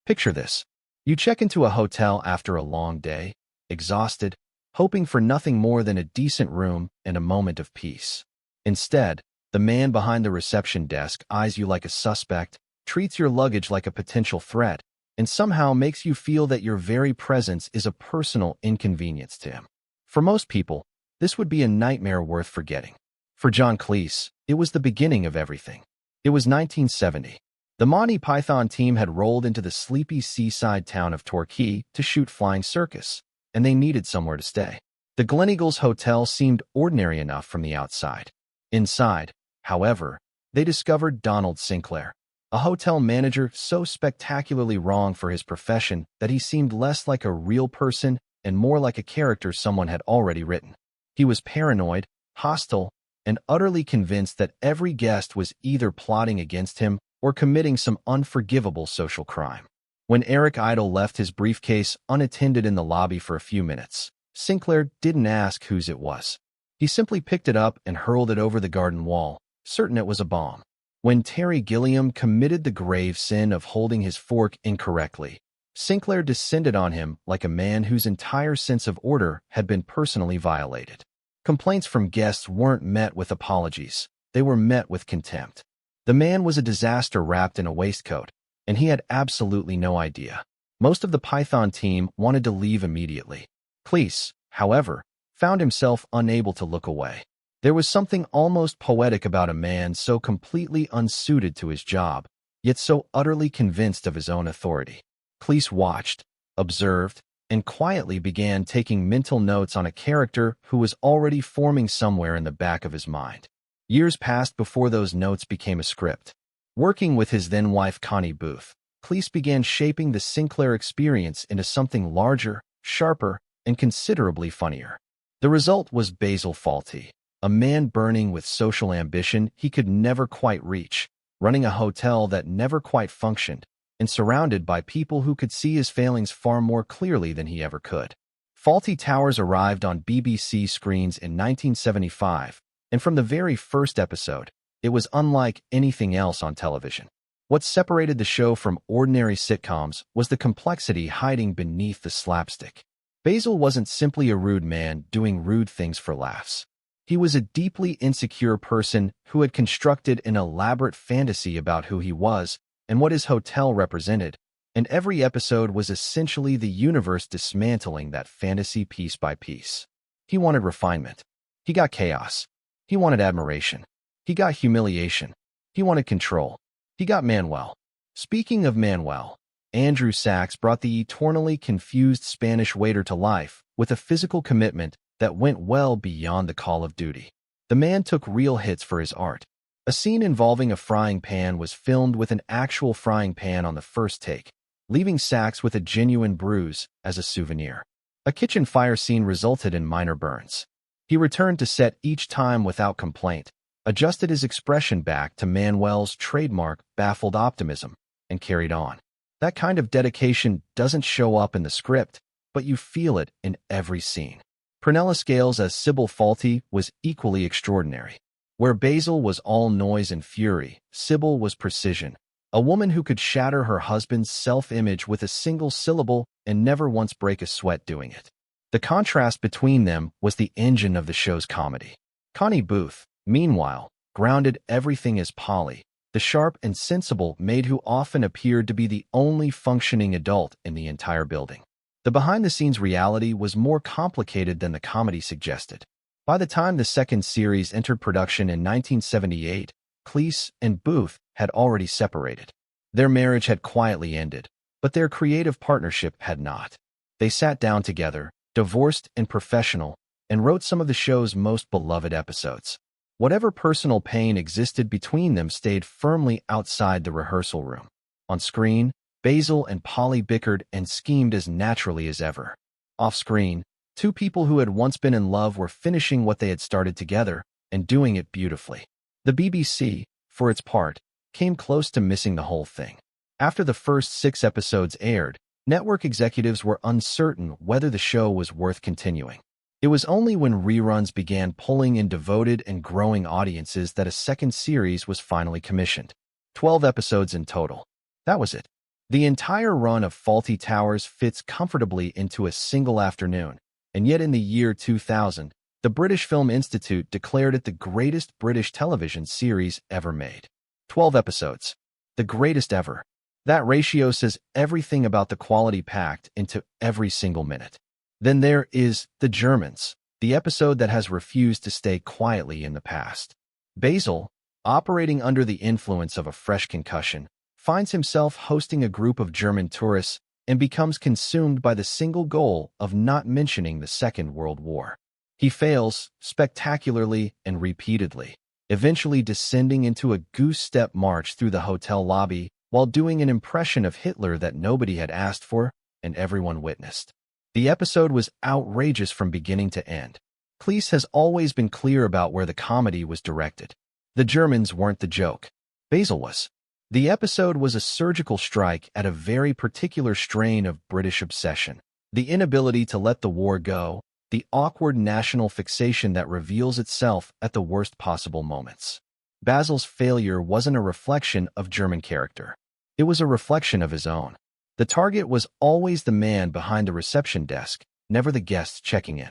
Picture this. You check into a hotel after a long day, exhausted, hoping for nothing more than a decent room and a moment of peace. Instead, the man behind the reception desk eyes you like a suspect, treats your luggage like a potential threat, and somehow makes you feel that your very presence is a personal inconvenience to him. For most people, this would be a nightmare worth forgetting. For John Cleese, it was the beginning of everything. It was 1970. The Monty Python team had rolled into the sleepy seaside town of Torquay to shoot Flying Circus, and they needed somewhere to stay. The Gleneagles Hotel seemed ordinary enough from the outside. Inside, however, they discovered Donald Sinclair, a hotel manager so spectacularly wrong for his profession that he seemed less like a real person and more like a character someone had already written. He was paranoid, hostile, and utterly convinced that every guest was either plotting against him or committing some unforgivable social crime. When Eric Idle left his briefcase unattended in the lobby for a few minutes, Sinclair didn't ask whose it was. He simply picked it up and hurled it over the garden wall, certain it was a bomb. When Terry Gilliam committed the grave sin of holding his fork incorrectly, Sinclair descended on him like a man whose entire sense of order had been personally violated. Complaints from guests weren't met with apologies. They were met with contempt. The man was a disaster wrapped in a waistcoat, and he had absolutely no idea. Most of the Python team wanted to leave immediately. Cleese, however, found himself unable to look away. There was something almost poetic about a man so completely unsuited to his job, yet so utterly convinced of his own authority. Cleese watched, observed, and quietly began taking mental notes on a character who was already forming somewhere in the back of his mind. Years passed before those notes became a script. Working with his then-wife Connie Booth, Cleese began shaping the Sinclair experience into something larger, sharper, and considerably funnier. The result was Basil Fawlty, a man burning with social ambition he could never quite reach, running a hotel that never quite functioned, and surrounded by people who could see his failings far more clearly than he ever could. Fawlty Towers arrived on BBC screens in 1975, and from the very first episode, it was unlike anything else on television. What separated the show from ordinary sitcoms was the complexity hiding beneath the slapstick. Basil wasn't simply a rude man doing rude things for laughs. He was a deeply insecure person who had constructed an elaborate fantasy about who he was and what his hotel represented, and every episode was essentially the universe dismantling that fantasy piece by piece. He wanted refinement. He got chaos. He wanted admiration. He got humiliation. He wanted control. He got Manuel. Speaking of Manuel, Andrew Sachs brought the eternally confused Spanish waiter to life with a physical commitment that went well beyond the call of duty. The man took real hits for his art. A scene involving a frying pan was filmed with an actual frying pan on the first take, leaving Sachs with a genuine bruise as a souvenir. A kitchen fire scene resulted in minor burns. He returned to set each time without complaint, adjusted his expression back to Manuel's trademark baffled optimism, and carried on. That kind of dedication doesn't show up in the script, but you feel it in every scene. Prunella Scales as Sybil Fawlty was equally extraordinary. Where Basil was all noise and fury, Sybil was precision, a woman who could shatter her husband's self-image with a single syllable and never once break a sweat doing it. The contrast between them was the engine of the show's comedy. Connie Booth, meanwhile, grounded everything as Polly, the sharp and sensible maid who often appeared to be the only functioning adult in the entire building. The behind-the-scenes reality was more complicated than the comedy suggested. By the time the second series entered production in 1978, Cleese and Booth had already separated. Their marriage had quietly ended, but their creative partnership had not. They sat down together, divorced and professional, and wrote some of the show's most beloved episodes. Whatever personal pain existed between them stayed firmly outside the rehearsal room. On screen, Basil and Polly bickered and schemed as naturally as ever. Off-screen, two people who had once been in love were finishing what they had started together and doing it beautifully. The BBC, for its part, came close to missing the whole thing. After the first 6 episodes aired, network executives were uncertain whether the show was worth continuing. It was only when reruns began pulling in devoted and growing audiences that a second series was finally commissioned. 12 episodes in total. That was it. The entire run of Fawlty Towers fits comfortably into a single afternoon, and yet in the year 2000, the British Film Institute declared it the greatest British television series ever made. 12 episodes. The greatest ever. That ratio says everything about the quality packed into every single minute. Then there is The Germans, the episode that has refused to stay quietly in the past. Basil, operating under the influence of a fresh concussion, finds himself hosting a group of German tourists and becomes consumed by the single goal of not mentioning the Second World War. He fails spectacularly and repeatedly, eventually descending into a goose-step march through the hotel lobby while doing an impression of Hitler that nobody had asked for and everyone witnessed. The episode was outrageous from beginning to end. Cleese has always been clear about where the comedy was directed. The Germans weren't the joke. Basil was. The episode was a surgical strike at a very particular strain of British obsession. The inability to let the war go, the awkward national fixation that reveals itself at the worst possible moments. Basil's failure wasn't a reflection of German character. It was a reflection of his own. The target was always the man behind the reception desk, never the guest checking in.